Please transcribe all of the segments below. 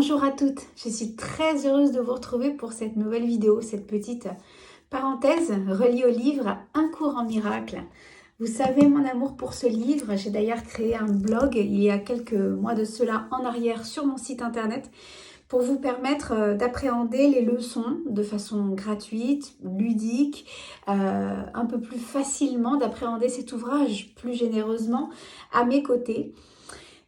Bonjour à toutes, je suis très heureuse de vous retrouver pour cette nouvelle vidéo, cette petite parenthèse reliée au livre Un cours en miracle. Vous savez mon amour pour ce livre, j'ai d'ailleurs créé un blog il y a quelques mois de cela en arrière sur mon site internet pour vous permettre d'appréhender les leçons de façon gratuite, ludique, un peu plus facilement, d'appréhender cet ouvrage plus généreusement à mes côtés.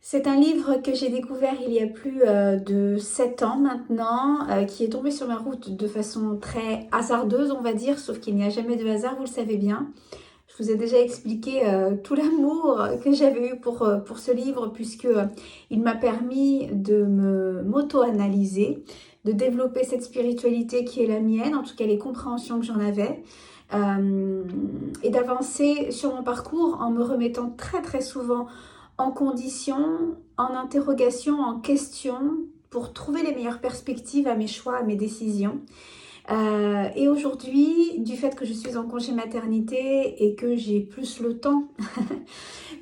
C'est un livre que j'ai découvert il y a plus de 7 ans maintenant, qui est tombé sur ma route de façon très hasardeuse, on va dire, sauf qu'il n'y a jamais de hasard, vous le savez bien. Je vous ai déjà expliqué tout l'amour que j'avais eu pour ce livre, puisque il m'a permis de m'auto-analyser, de développer cette spiritualité qui est la mienne, en tout cas les compréhensions que j'en avais, et d'avancer sur mon parcours en me remettant très très souvent en condition, en interrogation, en question, pour trouver les meilleures perspectives à mes choix, à mes décisions. Et aujourd'hui, du fait que je suis en congé maternité et que j'ai plus le temps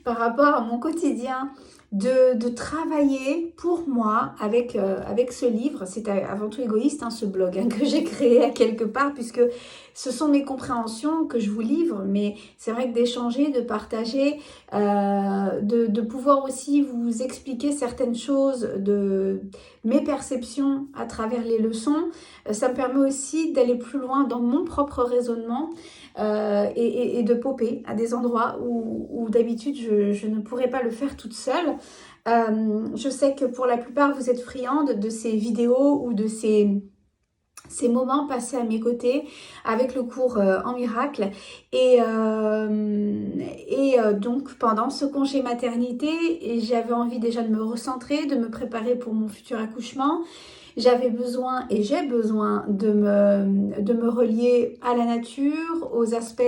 par rapport à mon quotidien de travailler pour moi avec ce livre. C'est avant tout égoïste, ce blog que j'ai créé à quelque part, puisque ce sont mes compréhensions que je vous livre, mais c'est vrai que d'échanger, de partager, de pouvoir aussi vous expliquer certaines choses de mes perceptions à travers les leçons, ça me permet aussi d'aller plus loin dans mon propre raisonnement, et de popper à des endroits où d'habitude je ne pourrais pas le faire toute seule. Je sais que pour la plupart vous êtes friandes de ces vidéos ou de ces moments passés à mes côtés avec le cours en miracle, donc pendant ce congé maternité, j'avais envie déjà de me recentrer, de me préparer pour mon futur accouchement. J'avais besoin et j'ai besoin de me relier à la nature, aux aspects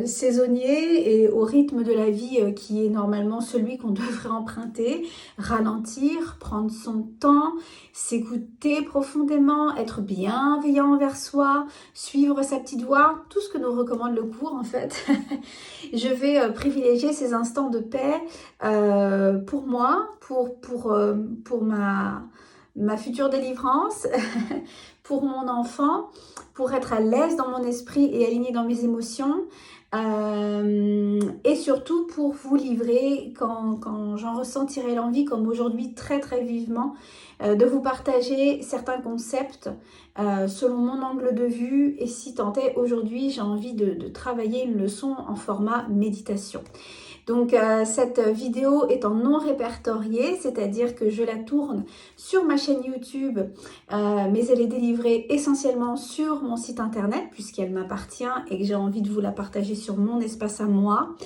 saisonniers et au rythme de la vie qui est normalement celui qu'on devrait emprunter, ralentir, prendre son temps, s'écouter profondément, être bienveillant envers soi, suivre sa petite voie, tout ce que nous recommande le cours en fait. Je vais privilégier ces instants de paix pour moi, pour ma future délivrance, pour mon enfant, pour être à l'aise dans mon esprit et alignée dans mes émotions, et surtout pour vous livrer quand j'en ressentirai l'envie, comme aujourd'hui très très vivement, de vous partager certains concepts selon mon angle de vue, et si tant est aujourd'hui j'ai envie de travailler une leçon en format méditation. Donc cette vidéo est en non répertorié, c'est-à-dire que je la tourne sur ma chaîne YouTube, mais elle est délivrée essentiellement sur mon site internet puisqu'elle m'appartient et que j'ai envie de vous la partager sur mon espace à moi.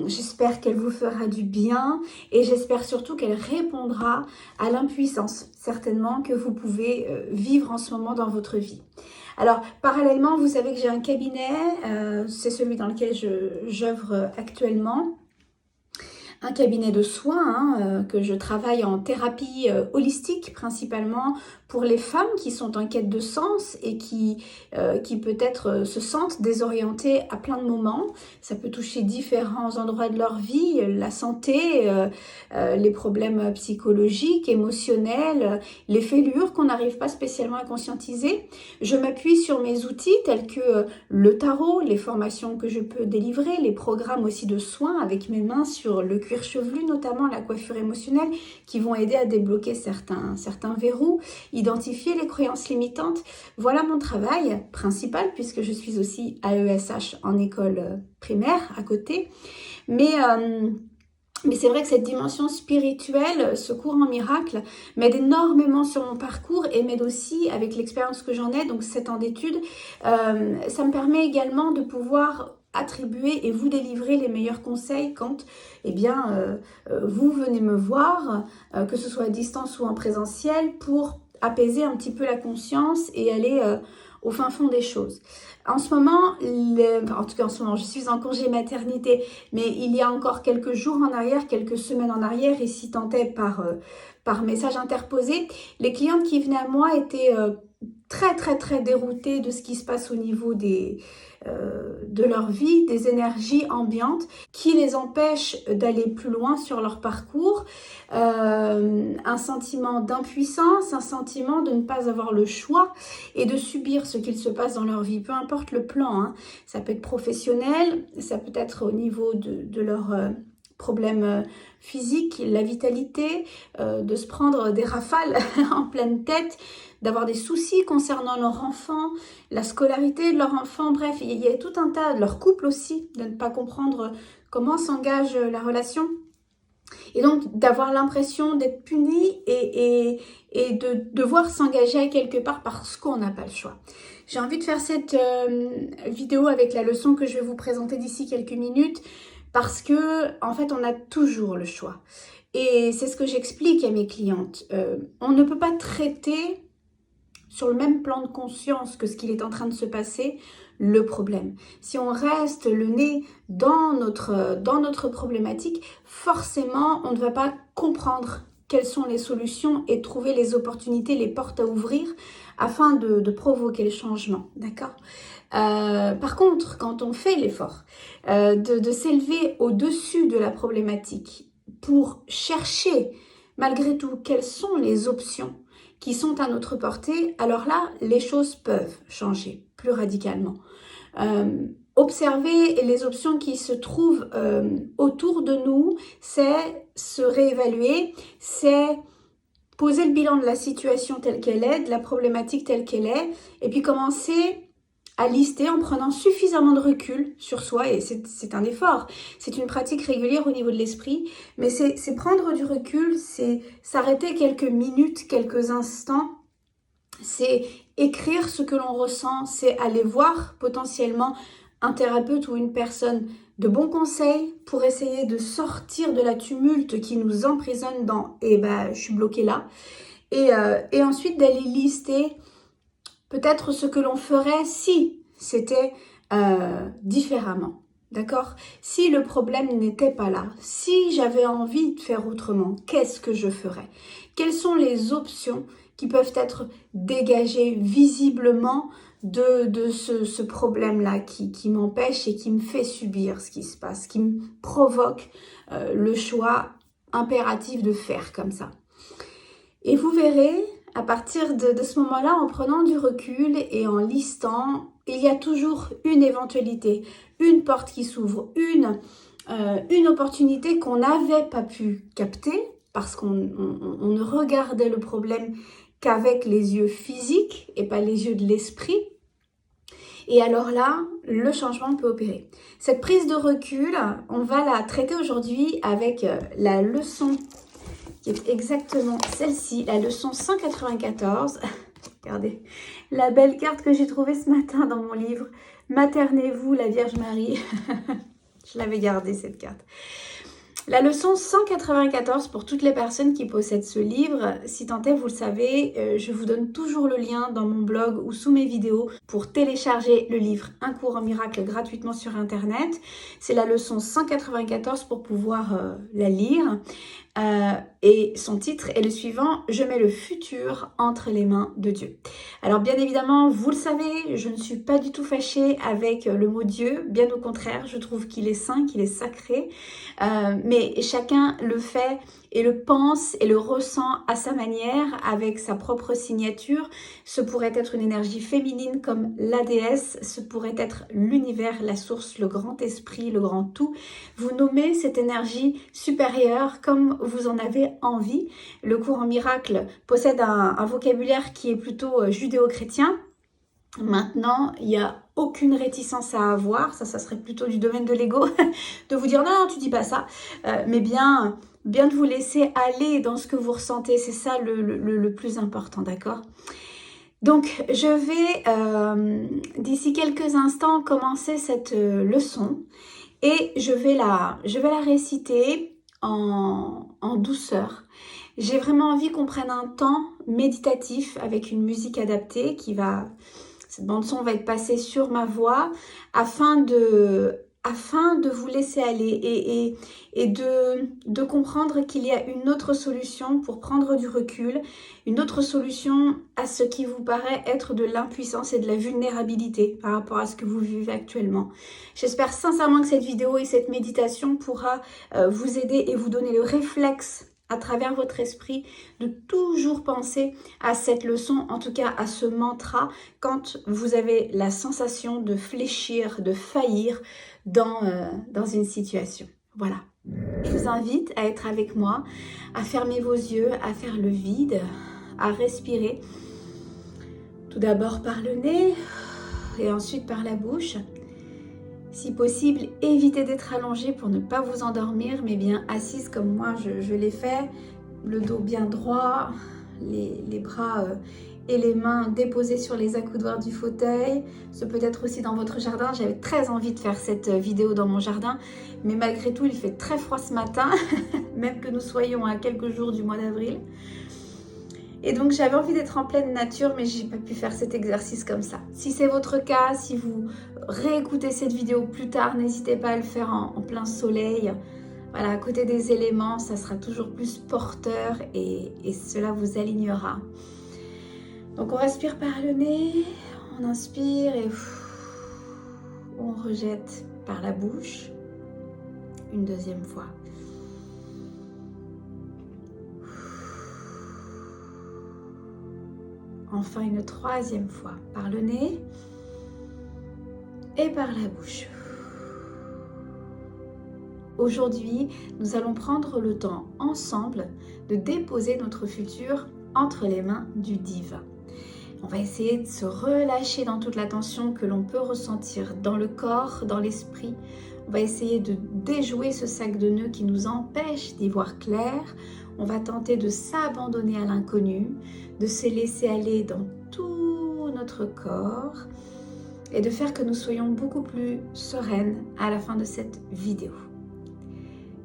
J'espère qu'elle vous fera du bien et j'espère surtout qu'elle répondra à l'impuissance certainement que vous pouvez vivre en ce moment dans votre vie. Alors, parallèlement, vous savez que j'ai un cabinet, c'est celui dans lequel j'œuvre actuellement. Un cabinet de soins que je travaille en thérapie holistique principalement pour les femmes qui sont en quête de sens et qui peut-être se sentent désorientées à plein de moments. Ça peut toucher différents endroits de leur vie, la santé, les problèmes psychologiques, émotionnels, les fêlures qu'on n'arrive pas spécialement à conscientiser. Je m'appuie sur mes outils tels que le tarot, les formations que je peux délivrer, les programmes aussi de soins avec mes mains sur le cuir chevelu, notamment la coiffure émotionnelle, qui vont aider à débloquer certains verrous, identifier les croyances limitantes. Voilà mon travail principal puisque je suis aussi AESH en école primaire à côté. Mais c'est vrai que cette dimension spirituelle, ce cours en miracle, m'aide énormément sur mon parcours et m'aide aussi avec l'expérience que j'en ai, donc 7 ans d'études. Ça me permet également de pouvoir attribuer et vous délivrer les meilleurs conseils quand vous venez me voir, que ce soit à distance ou en présentiel, pour apaiser un petit peu la conscience et aller au fin fond des choses. En ce moment, en tout cas en ce moment, je suis en congé maternité, mais il y a encore quelques jours en arrière, quelques semaines en arrière, et si tant est par message interposé, les clientes qui venaient à moi étaient très déroutés de ce qui se passe au niveau de leur vie, des énergies ambiantes qui les empêchent d'aller plus loin sur leur parcours, un sentiment d'impuissance, un sentiment de ne pas avoir le choix et de subir ce qu'il se passe dans leur vie, peu importe le plan, hein. Ça peut être professionnel, ça peut être au niveau de leur problèmes physiques, la vitalité, de se prendre des rafales en pleine tête, d'avoir des soucis concernant leur enfant, la scolarité de leur enfant, bref, il y a tout un tas, de leur couple aussi, de ne pas comprendre comment s'engage la relation. Et donc d'avoir l'impression d'être puni et de devoir s'engager quelque part parce qu'on n'a pas le choix. J'ai envie de faire cette vidéo avec la leçon que je vais vous présenter d'ici quelques minutes parce que en fait on a toujours le choix. Et c'est ce que j'explique à mes clientes. On ne peut pas traiter sur le même plan de conscience que ce qu'il est en train de se passer, le problème. Si on reste le nez dans notre problématique, forcément, on ne va pas comprendre quelles sont les solutions et trouver les opportunités, les portes à ouvrir afin de provoquer le changement, d'accord ? Par contre, quand on fait l'effort de s'élever au-dessus de la problématique pour chercher malgré tout quelles sont les options qui sont à notre portée, alors là, les choses peuvent changer plus radicalement. Observer les options qui se trouvent autour de nous, c'est se réévaluer, c'est poser le bilan de la situation telle qu'elle est, de la problématique telle qu'elle est, et puis commencer à lister en prenant suffisamment de recul sur soi, et c'est un effort, c'est une pratique régulière au niveau de l'esprit, mais c'est prendre du recul, c'est s'arrêter quelques minutes, quelques instants, c'est écrire ce que l'on ressent, c'est aller voir potentiellement un thérapeute ou une personne de bons conseils pour essayer de sortir de la tumulte qui nous emprisonne dans « eh ben, je suis bloquée là », et ensuite d'aller lister peut-être ce que l'on ferait si c'était différemment, d'accord ? Si le problème n'était pas là, si j'avais envie de faire autrement, qu'est-ce que je ferais ? Quelles sont les options qui peuvent être dégagées visiblement de ce problème-là qui m'empêche et qui me fait subir ce qui se passe, qui me provoque le choix impératif de faire comme ça. Et vous verrez, à partir de ce moment-là, en prenant du recul et en listant, il y a toujours une éventualité, une porte qui s'ouvre, une opportunité qu'on n'avait pas pu capter parce qu'on ne regardait le problème qu'avec les yeux physiques et pas les yeux de l'esprit. Et alors là, le changement peut opérer. Cette prise de recul, on va la traiter aujourd'hui avec la leçon qui est exactement celle-ci, la leçon 194. Regardez, la belle carte que j'ai trouvée ce matin dans mon livre « Maternez-vous, la Vierge Marie ». Je l'avais gardée cette carte. La leçon 194 pour toutes les personnes qui possèdent ce livre, si tant est, vous le savez, je vous donne toujours le lien dans mon blog ou sous mes vidéos pour télécharger le livre Un cours en miracle gratuitement sur internet. C'est la leçon 194 pour pouvoir la lire. Et son titre est le suivant, je mets le futur entre les mains de Dieu. Alors bien évidemment, vous le savez, je ne suis pas du tout fâchée avec le mot Dieu, bien au contraire, je trouve qu'il est saint, qu'il est sacré, mais chacun le fait et le pense et le ressent à sa manière, avec sa propre signature. Ce pourrait être une énergie féminine comme la déesse, ce pourrait être l'univers, la source, le grand esprit, le grand tout. Vous nommez cette énergie supérieure comme vous en avez envie. Le cours en miracle possède un vocabulaire qui est plutôt judéo-chrétien. Maintenant, il n'y a aucune réticence à avoir, ça serait plutôt du domaine de l'ego, de vous dire non, tu dis pas ça, mais bien de vous laisser aller dans ce que vous ressentez, c'est ça le plus important, d'accord ? Donc, je vais d'ici quelques instants commencer cette leçon et je vais la réciter en douceur. J'ai vraiment envie qu'on prenne un temps méditatif avec une musique adaptée qui va... Cette bande-son va être passée sur ma voix afin de afin de vous laisser aller et de comprendre qu'il y a une autre solution pour prendre du recul, une autre solution à ce qui vous paraît être de l'impuissance et de la vulnérabilité par rapport à ce que vous vivez actuellement. J'espère sincèrement que cette vidéo et cette méditation pourra vous aider et vous donner le réflexe à travers votre esprit de toujours penser à cette leçon, en tout cas à ce mantra, quand vous avez la sensation de fléchir, de faillir dans une situation. Voilà. Je vous invite à être avec moi, à fermer vos yeux, à faire le vide, à respirer. Tout d'abord par le nez et ensuite par la bouche. Si possible, évitez d'être allongé pour ne pas vous endormir, mais bien assise comme moi je l'ai fait. Le dos bien droit, les bras et les mains déposées sur les accoudoirs du fauteuil. Ce peut être aussi dans votre jardin. J'avais très envie de faire cette vidéo dans mon jardin, mais malgré tout, il fait très froid ce matin, même que nous soyons à quelques jours du mois d'avril. Et donc j'avais envie d'être en pleine nature, mais j'ai pas pu faire cet exercice comme ça. Si c'est votre cas, si vous réécoutez cette vidéo plus tard, n'hésitez pas à le faire en plein soleil. Voilà, à côté des éléments, ça sera toujours plus porteur et cela vous alignera. Donc on respire par le nez, on inspire et on rejette par la bouche. Une deuxième fois. Enfin une troisième fois par le nez et par la bouche. Aujourd'hui, nous allons prendre le temps ensemble de déposer notre futur entre les mains du divin. On va essayer de se relâcher dans toute la tension que l'on peut ressentir dans le corps, dans l'esprit. On va essayer de déjouer ce sac de nœuds qui nous empêche d'y voir clair. On va tenter de s'abandonner à l'inconnu, de se laisser aller dans tout notre corps et de faire que nous soyons beaucoup plus sereines à la fin de cette vidéo.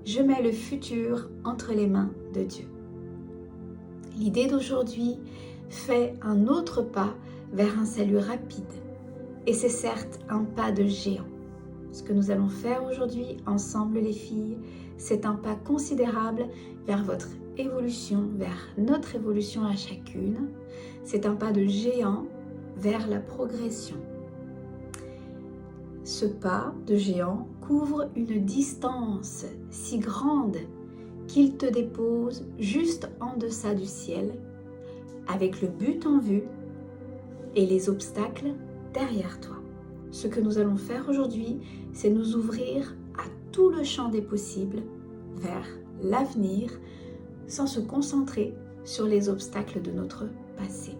Je mets le futur entre les mains de Dieu. L'idée d'aujourd'hui fait un autre pas vers un salut rapide. Et c'est certes un pas de géant. Ce que nous allons faire aujourd'hui ensemble les filles, c'est un pas considérable vers votre évolution, vers notre évolution à chacune. C'est un pas de géant vers la progression. Ce pas de géant couvre une distance si grande qu'il te dépose juste en deçà du ciel, avec le but en vue et les obstacles derrière toi. Ce que nous allons faire aujourd'hui, c'est nous ouvrir à tout le champ des possibles vers l'avenir sans se concentrer sur les obstacles de notre passé.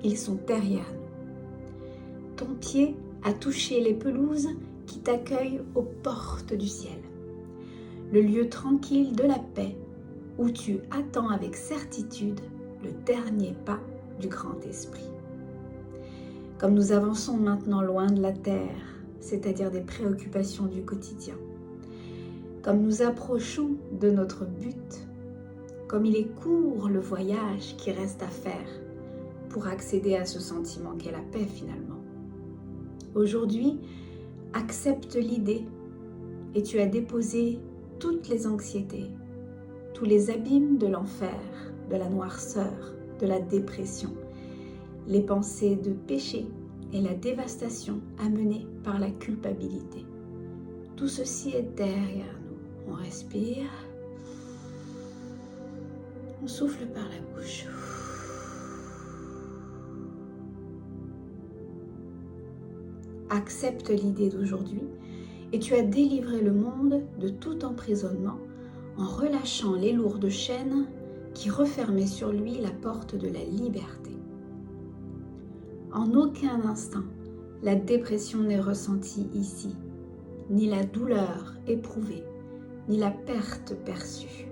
Ils sont derrière nous. Ton pied a touché les pelouses qui t'accueillent aux portes du ciel. Le lieu tranquille de la paix où tu attends avec certitude le dernier pas du grand esprit. Comme nous avançons maintenant loin de la terre, c'est-à-dire des préoccupations du quotidien, comme nous approchons de notre but, comme il est court le voyage qui reste à faire pour accéder à ce sentiment qu'est la paix finalement. Aujourd'hui, accepte l'idée et tu as déposé toutes les anxiétés, tous les abîmes de l'enfer, de la noirceur, de la dépression, les pensées de péché et la dévastation amenée par la culpabilité. Tout ceci est derrière nous. On respire, on souffle par la bouche. Accepte l'idée d'aujourd'hui et tu as délivré le monde de tout emprisonnement en relâchant les lourdes chaînes qui refermaient sur lui la porte de la liberté. En aucun instant, la dépression n'est ressentie ici, ni la douleur éprouvée, ni la perte perçue.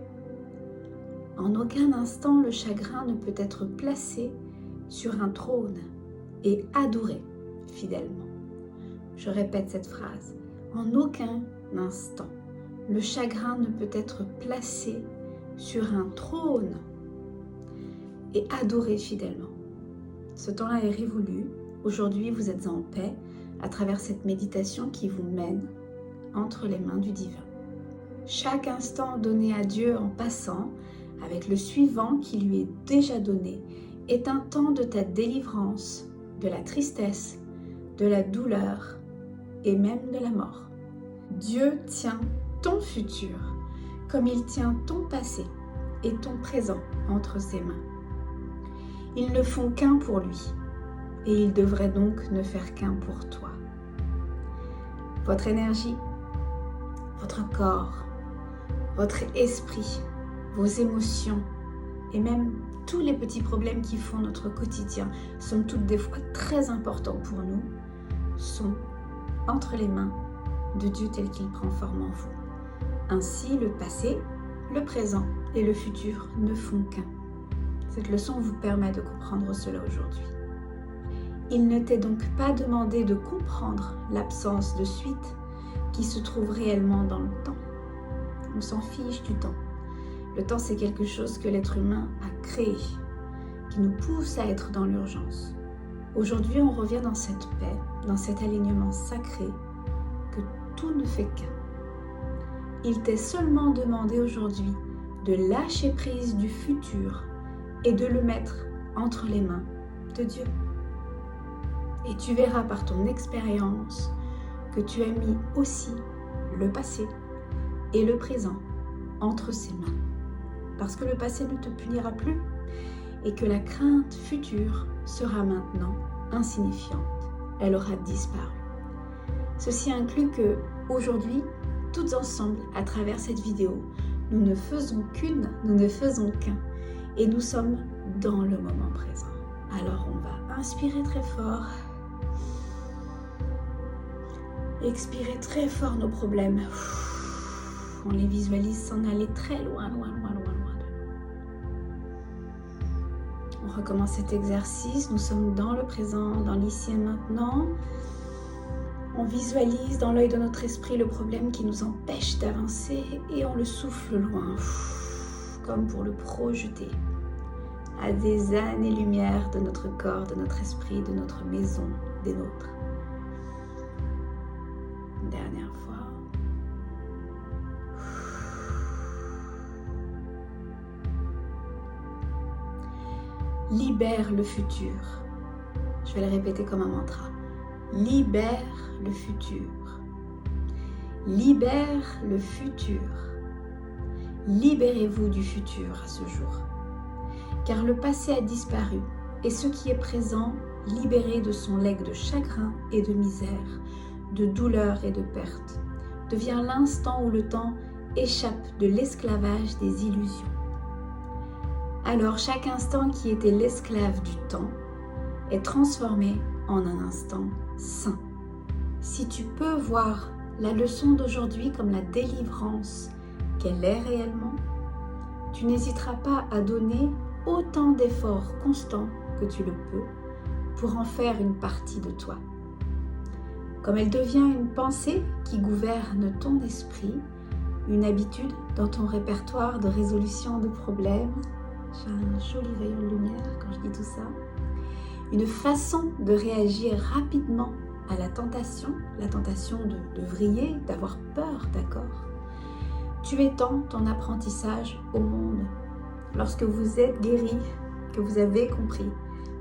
En aucun instant, le chagrin ne peut être placé sur un trône et adoré fidèlement. Je répète cette phrase. En aucun instant, le chagrin ne peut être placé sur un trône et adoré fidèlement. Ce temps-là est révolu. Aujourd'hui, vous êtes en paix à travers cette méditation qui vous mène entre les mains du divin. Chaque instant donné à Dieu en passant, avec le suivant qui lui est déjà donné, est un temps de ta délivrance, de la tristesse, de la douleur et même de la mort. Dieu tient ton futur comme il tient ton passé et ton présent entre ses mains. Ils ne font qu'un pour lui et ils devraient donc ne faire qu'un pour toi. Votre énergie, votre corps, votre esprit, vos émotions et même tous les petits problèmes qui font notre quotidien, somme toute des fois très importants pour nous, sont entre les mains de Dieu tel qu'il prend forme en vous. Ainsi, le passé, le présent et le futur ne font qu'un. Cette leçon vous permet de comprendre cela aujourd'hui. Il ne t'est donc pas demandé de comprendre l'absence de suite qui se trouve réellement dans le temps. On s'en fiche du temps. Le temps, c'est quelque chose que l'être humain a créé, qui nous pousse à être dans l'urgence. Aujourd'hui, on revient dans cette paix, dans cet alignement sacré, que tout ne fait qu'un. Il t'est seulement demandé aujourd'hui de lâcher prise du futur et de le mettre entre les mains de Dieu. Et tu verras par ton expérience que tu as mis aussi le passé et le présent entre ses mains. Parce que le passé ne te punira plus et que la crainte future sera maintenant insignifiante. Elle aura disparu. Ceci inclut que aujourd'hui, toutes ensemble, à travers cette vidéo, nous ne faisons qu'un et nous sommes dans le moment présent. Alors on va inspirer très fort, expirer très fort nos problèmes. On les visualise s'en aller très loin, loin de nous. On recommence cet exercice, nous sommes dans le présent, dans l'ici et maintenant. On visualise dans l'œil de notre esprit le problème qui nous empêche d'avancer et on le souffle loin, comme pour le projeter à des années-lumière de notre corps, de notre esprit, de notre maison, des nôtres. Une dernière fois. Libère le futur. Je vais le répéter comme un mantra. Libère le futur. Libère le futur. Libérez-vous du futur à ce jour. Car le passé a disparu et ce qui est présent, libéré de son legs de chagrin et de misère, de douleur et de perte, devient l'instant où le temps échappe de l'esclavage des illusions. Alors chaque instant qui était l'esclave du temps est transformé en un instant saint. Si tu peux voir la leçon d'aujourd'hui comme la délivrance qu'elle est réellement, tu n'hésiteras pas à donner autant d'efforts constants que tu le peux pour en faire une partie de toi. Comme elle devient une pensée qui gouverne ton esprit, une habitude dans ton répertoire de résolution de problèmes, j'ai un joli rayon de lumière quand je dis tout ça, une façon de réagir rapidement à la tentation de vriller, d'avoir peur, d'accord? Tu étends ton apprentissage au monde. Lorsque vous êtes guéri, que vous avez compris,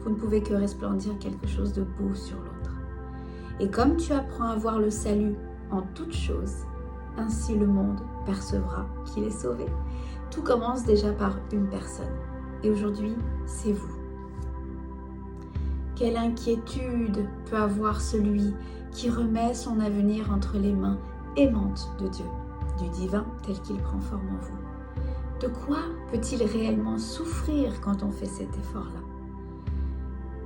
vous ne pouvez que resplendir quelque chose de beau sur l'autre. Et comme tu apprends à voir le salut en toutes choses, ainsi le monde percevra qu'il est sauvé. Tout commence déjà par une personne. Et aujourd'hui, c'est vous. Quelle inquiétude peut avoir celui qui remet son avenir entre les mains aimantes de Dieu, du divin tel qu'il prend forme en vous? De quoi peut-il réellement souffrir quand on fait cet effort-là?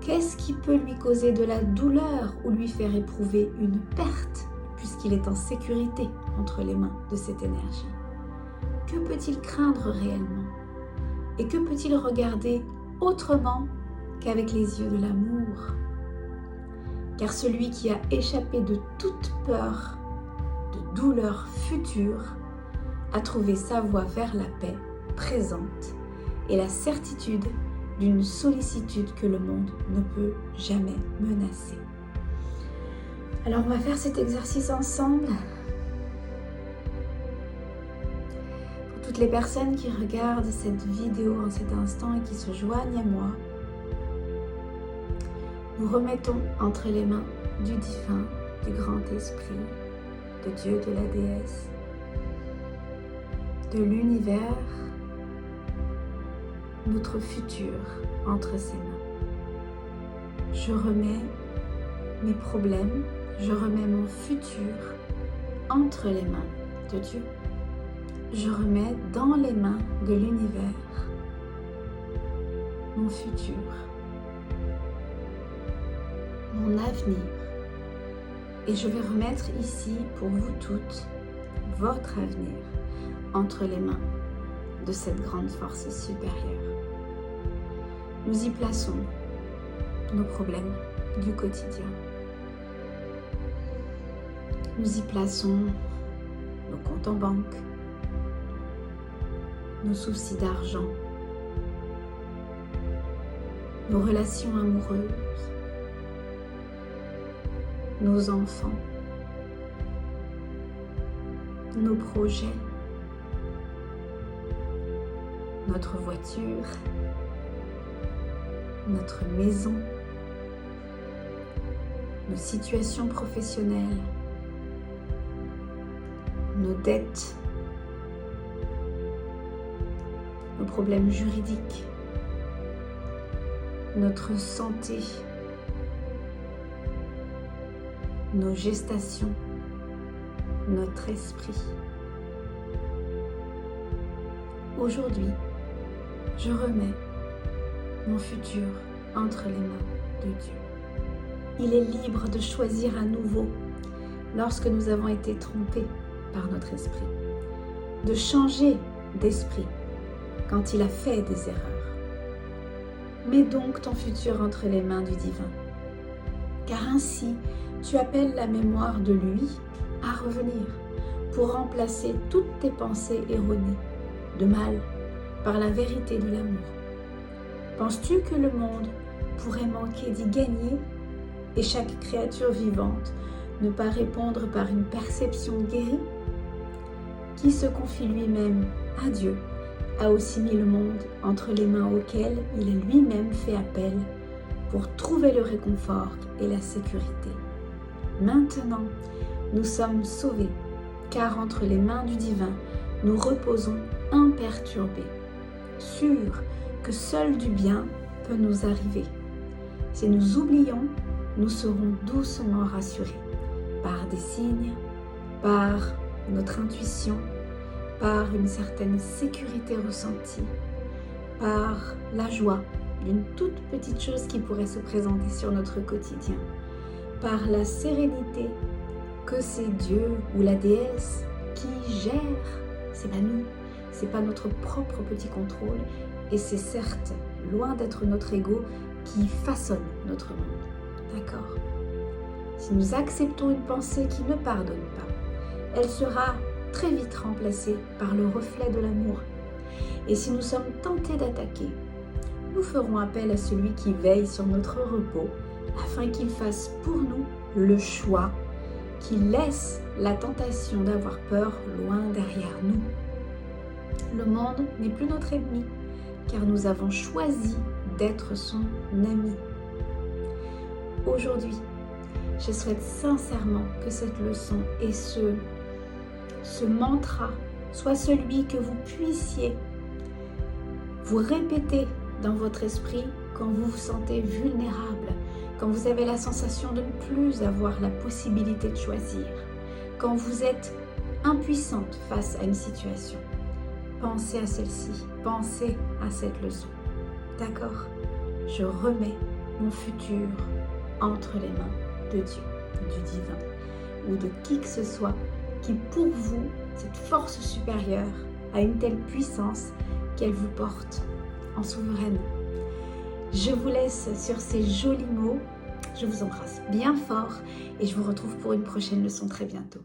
Qu'est-ce qui peut lui causer de la douleur ou lui faire éprouver une perte puisqu'il est en sécurité entre les mains de cette énergie? Que peut-il craindre réellement? Et que peut-il regarder autrement qu'avec les yeux de l'amour? Car celui qui a échappé de toute peur, de douleur future, a trouvé sa voie vers la paix présente et la certitude d'une sollicitude que le monde ne peut jamais menacer. Alors on va faire cet exercice ensemble. toutes les personnes qui regardent cette vidéo en cet instant et qui se joignent à moi, nous remettons entre les mains du divin, du grand esprit, de Dieu, de la déesse, de l'univers, notre futur entre ses mains. Je remets mes problèmes, je remets mon futur entre les mains de Dieu. Je remets dans les mains de l'univers mon futur, mon avenir. Et je vais remettre ici pour vous toutes votre avenir entre les mains de cette grande force supérieure. Nous y plaçons nos problèmes du quotidien. Nous y plaçons nos comptes en banque, nos soucis d'argent, nos relations amoureuses, nos enfants, nos projets, notre voiture, notre maison, nos situations professionnelles, nos dettes, nos problèmes juridiques, notre santé, nos gestations, notre esprit. Aujourd'hui, je remets mon futur entre les mains de Dieu. Il est libre de choisir à nouveau lorsque nous avons été trompés par notre esprit, de changer d'esprit quand il a fait des erreurs. Mets donc ton futur entre les mains du divin, car ainsi tu appelles la mémoire de lui à revenir pour remplacer toutes tes pensées erronées de mal par la vérité de l'amour. Penses-tu que le monde pourrait manquer d'y gagner et chaque créature vivante ne pas répondre par une perception guérie? Qui se confie lui-même à Dieu a aussi mis le monde entre les mains auxquelles il a lui-même fait appel pour trouver le réconfort et la sécurité. Maintenant, nous sommes sauvés, car entre les mains du divin, nous reposons imperturbés, sûrs que seul du bien peut nous arriver. Si nous oublions, nous serons doucement rassurés par des signes, par notre intuition, par une certaine sécurité ressentie, par la joie d'une toute petite chose qui pourrait se présenter sur notre quotidien, par la sérénité que c'est Dieu ou la déesse qui gère. C'est pas nous, c'est pas notre propre petit contrôle, et c'est certes loin d'être notre ego qui façonne notre monde. D'accord? Si nous acceptons une pensée qui ne pardonne pas, elle sera très vite remplacée par le reflet de l'amour. Et si nous sommes tentés d'attaquer, nous ferons appel à celui qui veille sur notre repos afin qu'il fasse pour nous le choix, qu'il laisse la tentation d'avoir peur loin derrière nous. Le monde n'est plus notre ennemi, car nous avons choisi d'être son ami. Aujourd'hui, je souhaite sincèrement que cette leçon et ce mantra soit celui que vous puissiez vous répéter dans votre esprit quand vous vous sentez vulnérable, quand vous avez la sensation de ne plus avoir la possibilité de choisir, quand vous êtes impuissante face à une situation. Pensez à celle-ci, pensez à cette leçon. D'accord? Je remets mon futur entre les mains de Dieu, du divin ou de qui que ce soit qui pour vous, cette force supérieure, a une telle puissance qu'elle vous porte en souveraine. Je vous laisse sur ces jolis mots. Je vous embrasse bien fort et je vous retrouve pour une prochaine leçon très bientôt.